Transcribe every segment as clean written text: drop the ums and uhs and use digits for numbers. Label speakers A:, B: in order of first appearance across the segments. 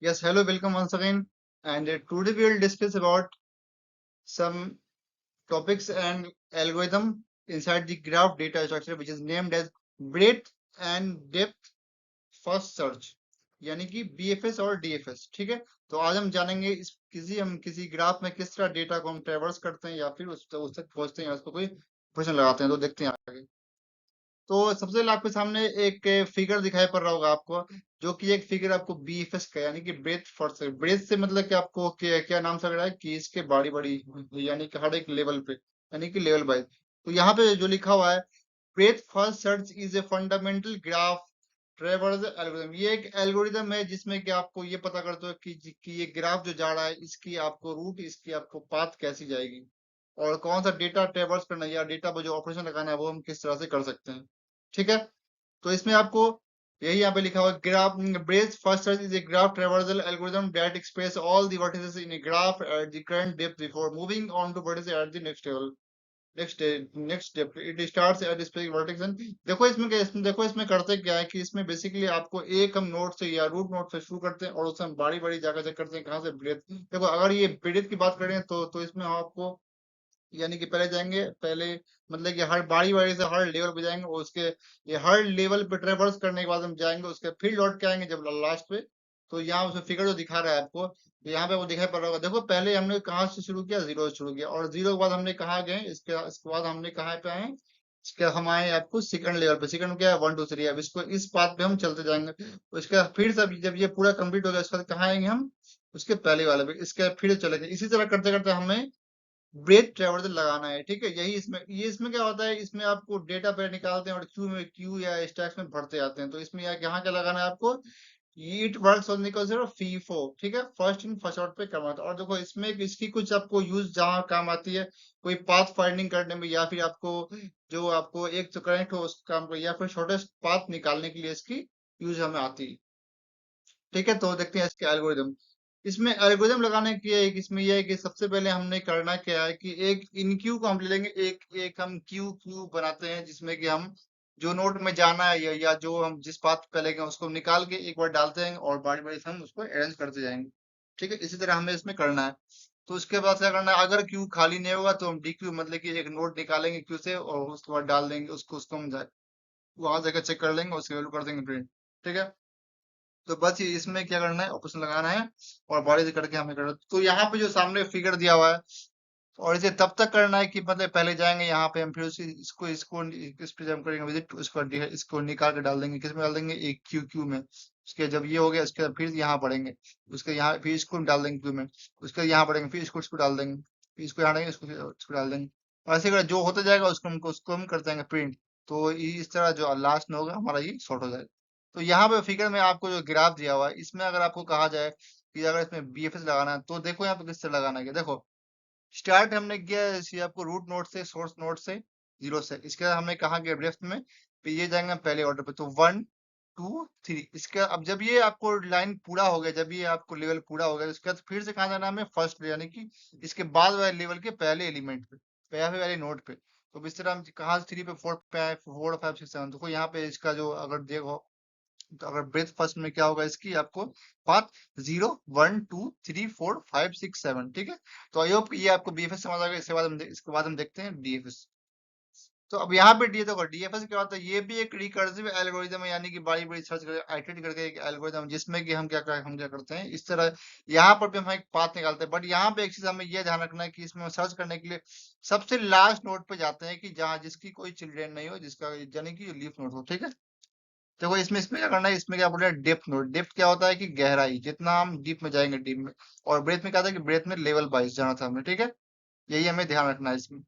A: Yes, hello, welcome once again. And today we will discuss about some topics and algorithm inside the graph data structure, which is named as breadth and depth first search, यानी कि BFS और DFS। ठीक है, तो आज हम जानेंगे हम किसी ग्राफ में किस तरह डेटा को हम ट्रेवर्स करते हैं या फिर उस तक पहुंचते हैं या उसको कोई प्रश्न लगाते हैं। तो देखते हैं आगे। तो सबसे पहले आपके सामने एक फिगर दिखाई पड़ रहा होगा आपको, जो कि एक फिगर आपको बीएफएस का यानी कि ब्रेथ फर्स्ट। ब्रेथ से मतलब कि आपको क्या नाम समझ रहा है कि इसके बड़ी बड़ी यानी कि हर एक लेवल पे यानी कि लेवल वाइज। तो यहाँ पे जो लिखा हुआ है, breath first search is a fundamental graph ट्रेवर्स algorithm. ये एक एल्गोरिथम है जिसमें कि आपको ये पता करते हो कि ये ग्राफ जो जा रहा है इसकी आपको रूट, इसकी आपको पाथ कैसी जाएगी और कौन सा डेटा ट्रेवर्स करना है या डेटा पर जो ऑपरेशन लगाना है वो हम किस तरह से कर सकते हैं। ठीक है, तो इसमें आपको यही यहाँ पे लिखा हुआ graph breath first search is a graph traversal algorithm that express all the vertices in a graph at the current depth before moving on two vertices at the next level. Next step it starts at specific vertex and देखो इसमें करते क्या है कि इसमें basically आपको एक हम नोड से या रूट नोड से शुरू करते हैं और उससे हम बारी बारी जाकर चेक करते हैं कहाँ से ब्रेथ। देखो अगर ये ब्रेथ की बात करें तो इसमें हम आपको यानी कि पहले जाएंगे, पहले मतलब कि हर बारी बारी से हर लेवल पे जाएंगे और उसके ये हर लेवल पे ट्रेवर्स करने के बाद हम जाएंगे उसके फिर लौट के आएंगे जब लास्ट पे। तो यहाँ उसमें फिगर जो दिखा रहा है आपको, तो यहाँ पे वो दिखाई पड़ रहा होगा। देखो पहले हमने कहाँ से शुरू किया, जीरो से शुरू किया और जीरो के बाद हमने कहाँ गए, इसके बाद हमने कहाँ पे आए, इसके हम आए आपको सेकंड लेवल पे। सेकंड क्या है, 1 2 3। अब इसको इस पाथ पे हम चलते जाएंगे। उसके बाद फिर से जब ये पूरा कंप्लीट हो गया उसके बाद कहाँ आएंगे हम, उसके पहले वाले पे। इसके बाद फिर चलेंगे, इसी तरह करते करते हमें ब्रेथ ट्रेवर्सल लगाना है। ठीक है, यही इसमें क्या होता है, इसमें आपको डेटा पे निकालते हैं और क्यू या स्टैक्स में भरते जाते हैं। तो इसमें यहाँ क्या लगाना है आपको, इट वर्क्स ओनली सिर्फ फीफो। ठीक है, फर्स्ट इन फर्स्ट आउट पे काम आता है। और देखो इसमें इसकी कुछ आपको यूज जहाँ काम आती है, कोई पाथ फाइंडिंग करने में या फिर आपको जो आपको एक तो कनेक्ट हो उस काम को या फिर शॉर्टेस्ट पाथ निकालने के लिए इसकी यूज हमें आती है। ठीक है, तो देखते हैं इसके एल्गोरिदम। इसमें एल्गोरिदम लगाने की एक इसमें यह है कि सबसे पहले हमने करना क्या है कि एक इन क्यू को हम ले लेंगे, एक एक हम क्यू क्यू बनाते हैं जिसमें कि हम जो नोड में जाना है या जो हम जिस पाथ पे लेंगे उसको निकाल के एक बार डालते हैं और बारी बारी से हम उसको अरेंज करते जाएंगे। ठीक है, इसी तरह हमें इसमें करना है। तो उसके बाद क्या करना है, अगर क्यू खाली नहीं होगा तो हम डी क्यू मतलब कि एक नोड निकालेंगे क्यू से और उसके बाद डाल देंगे उसको हम वहां जाकर चेक कर लेंगे, उसके वैल्यू कर देंगे प्रिंट। ठीक है, तो बस ये इसमें क्या करना है, ऑपरेशन लगाना है और बॉडी से करके हमें करना है। तो यहाँ पे जो सामने फिगर दिया हुआ है और इसे तब तक करना है कि मतलब पहले जाएंगे यहाँ पे हम, फिर इसको इसको इस पे जब करेंगे विजिट इसको निकाल के डाल देंगे, किस में डाल देंगे, एक क्यू क्यू में। उसके जब ये हो गया उसके बाद फिर यहाँ पढ़ेंगे, उसके यहाँ फिर इसको डाल देंगे क्यू में, उसके यहाँ पढ़ेंगे फिर इसको डाल देंगे, फिर इसको यहाँ डालेंगे इसको डाल देंगे। और ऐसे करके जो होता जाएगा उसको हम कर देंगे प्रिंट। तो इस तरह जो लास्ट में होगा हमारा ये सॉर्ट हो जाएगा। तो यहाँ पे फिगर में आपको जो ग्राफ दिया हुआ है इसमें अगर आपको कहा जाए कि अगर इसमें बीएफएस लगाना है तो देखो यहाँ पे किस तरह लगाना है। देखो स्टार्ट हमने किया है इसी आपको रूट नोड से, सोर्स नोड से, जीरो से। इसके बाद हमने कहा कि लेफ्ट में फिर ये जाएंगे हम पहले ऑर्डर पे। तो 1 2 3 इसका अब जब ये आपको लाइन पूरा हो गया, जब ये आपको लेवल पूरा हो गया उसके बाद फिर से कहाँ जाना है हमें, फर्स्ट यानी कि इसके बाद वाले लेवल के पहले एलिमेंट पे, पहले वाले नोड पे। तो इस तरह हम कहाँ से 3 पे 4 पे आए, 4 5 6 7। देखो यहाँ पे इसका जो अगर देखो, तो अगर ब्रेथ फर्स्ट में क्या होगा इसकी आपको पाथ 0 1 2 3 4 5 6 7। ठीक है, तो आई होप ये आपको बीएफएस समझ आ गया। इसके बाद हम देखते हैं डीएफएस। तो अब यहाँ पे डी देखो डीएफएस क्या होता है, ये भी एक रिकर्सिव एल्गोरिदम है यानी कि बारी बारी सर्च करके आइटरेट करके एक एल्गोरिदम जिसमें कि हम क्या करते हैं इस तरह यहाँ पर भी हम एक पाथ निकालते हैं। बट यहाँ पे एक चीज हमें ये ध्यान रखना है कि इसमें सर्च करने के लिए सबसे लास्ट नोड पे जाते हैं कि जहाँ जिसकी कोई चिल्ड्रेन नहीं हो, जिसका यानी कि लीफ नोड हो। ठीक है, देखो इसमें क्या करना है, इसमें क्या बोल रहे हैं डेप्थ नोट। डेप्थ क्या होता है कि गहराई, जितना हम डीप में जाएंगे डीप में। और ब्रेथ में क्या था कि ब्रेथ में लेवल वाइज जाना था हमें। ठीक है, यही हमें ध्यान रखना है इसमें।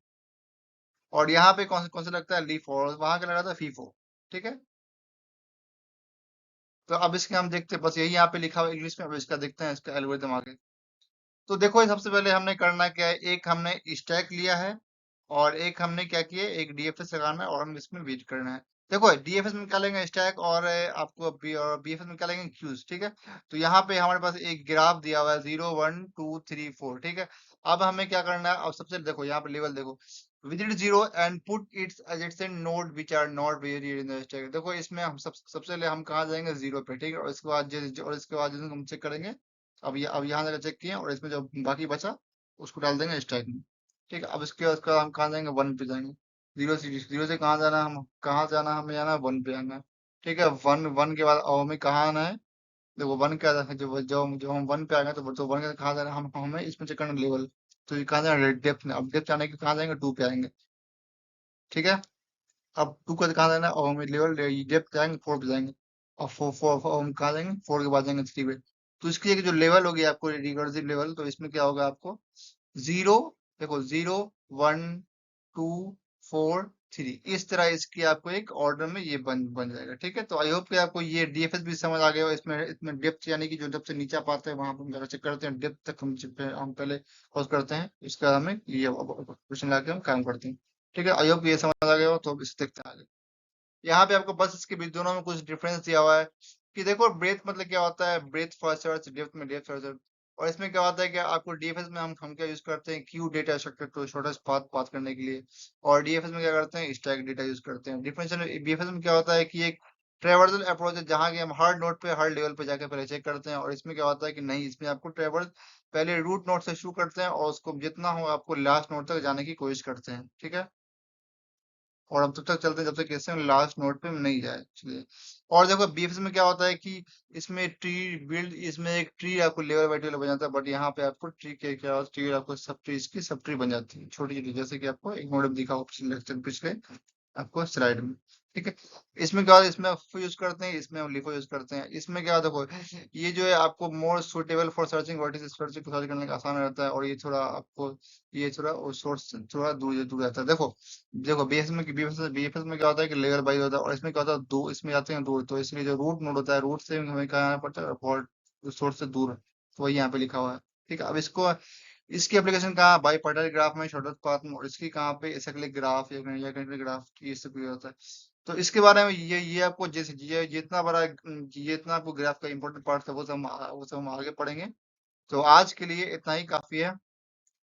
A: और यहाँ पे कौन सा लगता है, लीफ, और वहां क्या लगा था, फीफो। ठीक है, तो अब इसके हम देखते हैं, बस यही यहाँ पे लिखा हुआ इंग्लिश में। अब इसका देखते हैं इसका एल्गोरिथम आगे। तो देखो ये सबसे पहले हमने करना क्या है, एक हमने स्टैक लिया है और एक हमने क्या किया है, एक डीएफएस लगाना है और हम इसमें वेट करना है। देखो डीएफएस में क्या लेंगे स्टैक और आपको बीएफएस में क्या लेंगे क्यूज। ठीक है, तो यहाँ पे हमारे पास एक ग्राफ दिया हुआ है 0 1 2 3 4। ठीक है, अब हमें क्या करना है, अब सबसे देखो यहाँ पे लेवल देखो, visit zero and put its adjacent node which are not varied in the stack. देखो इसमें हम सबसे पहले हम कहाँ जाएंगे, जीरो पे, ठीक है। और इसके बाद और इसके बाद हम चेक करेंगे। अब यहाँ जाकर चेक किए और इसमें जो बाकी बचा उसको डाल देंगे स्टैक में, ठीक है। अब इसके बाद हम कहाँ जाएंगे, वन पे जाएंगे। जीरो से कहाँ जाना है, हम कहाँ जाना है, हमें जाना है वन पे जाना है, ठीक है। वन वन के बाद अब हमें कहाँ आना है, देखो वन का जो जो जो हम वन पे आ गए तो वन का कहाँ जाना है, हम हमें इसमें चेक करना लेवल। तो ये कहाँ जाना है, डेप्थ में। अब डेप्थ आने के कहाँ जाएंगे, टू पे आएंगे, ठीक है। अब टू का कहाँ जाना है, और हमें लेवल डेप्थ जाएंगे, फोर पे जाएंगे। और फोर हम कहाँ जाएंगे, फोर के बाद जाएंगे थ्री पे। तो इसकी एक जो लेवल होगी आपको रिकर्सिव लेवल, तो इसमें क्या होगा आपको, जीरो, देखो zero, one, two, four, three, इस तरह इसकी आपको एक ऑर्डर में ये बन बन जाएगा, ठीक है। तो आई होप कि आपको ये डीएफएस भी समझ आ गया हो। इसमें इसमें डेप्थ यानी कि जो डेप्थ से नीचे आप आते हैं वहां पर हम जाकर चेक करते हैं, डेप्थ तक हम पहले खोज करते हैं, इसके बाद हमें ये क्वेश्चन लाके हम काम करते हैं, ठीक है। आई होप ये समझ आ गया हो। तो अब इसे देखते हैं आगे। यहाँ पे आपको बस इसके बीच दोनों में कुछ डिफरेंस दिया हुआ है कि देखो ब्रेथ मतलब क्या होता है, ब्रेथ फर्स्ट सर्च, डेप्थ में डेप्थ फर्स्ट सर्च। और इसमें क्या होता है कि आपको डीएफएस में हम क्या यूज करते हैं, क्यू डेटा स्ट्रक्चर को शॉर्टेस्ट पाथ पास करने के लिए। और डीएफएस में क्या करते हैं, स्टैक डेटा यूज करते हैं। डिफरेंस बीएफएस में क्या होता है कि एक ट्रेवर्सल अप्रोच है, जहाँ की हम हर नोड पे हर लेवल पे जाके पहले चेक करते हैं। और इसमें क्या होता है कि नहीं, इसमें आपको ट्रेवर्स पहले रूट नोड से शुरू करते हैं और उसको जितना हो आपको लास्ट नोड तक जाने की कोशिश करते हैं, ठीक है। और अब तब तक चलते हैं जब तक कैसे हम लास्ट नोड पे नहीं जाए, चलिए। और देखो बीएफएस में क्या होता है कि इसमें ट्री बिल्ड, इसमें एक ट्री आपको लेवल बाई लेवल बन जाता है। बट यहाँ पे आपको ट्री के क्या, ट्री आपको सब ट्री, इसकी सब ट्री बन जाती है छोटी छोटी, जैसे कि आपको एक मॉडल दिखा हो पिछले लेक्चर पिछले आपको स्लाइड में, ठीक है। इसमें क्या होता है, इसमें आप FIFO यूज करते हैं, इसमें हम लिफो यूज करते हैं। इसमें क्या देखो, ये जो है आपको more suitable for searching vertices, searching को सर्च करने का आसान रहता है। और ये थोड़ा आपको, ये थोड़ा सोर्स से थोड़ा दूर दूर रहता है। देखो देखो बीएफएस में क्या होता है कि लेवल वाइज होता है। और इसमें क्या होता है, दो इसमें जाते हैं दूर, तो इसलिए जो रूट नोड होता है, रूट से हमें कहाँ आना पड़ता है, फॉल्ट सोर्स से दूर। तो वही यहाँ पे लिखा हुआ है, ठीक है। अब इसको, इसकी एप्लीकेशन कहाँ, बाई पर्टल ग्राफ में, शॉर्टेस्ट पाथ में। और इसकी कहाँ पे, एसाइक्लिक ग्राफ या कैंडिडेट ग्राफ की, इससे भी होता है। तो इसके बारे में ये आपको जैसे ये जितना बड़ा ये इतना आपको ग्राफ का इंपॉर्टेंट पार्ट था वो सब हम आगे पढ़ेंगे। तो आज के लिए इतना ही काफी है।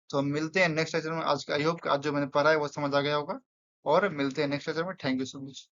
A: तो हम मिलते हैं नेक्स्ट लेक्चर में। आज का आई होप आज जो मैंने पढ़ा है वो समझ आ गया होगा। और मिलते हैं नेक्स्ट लेक्चर में। Thank you so much.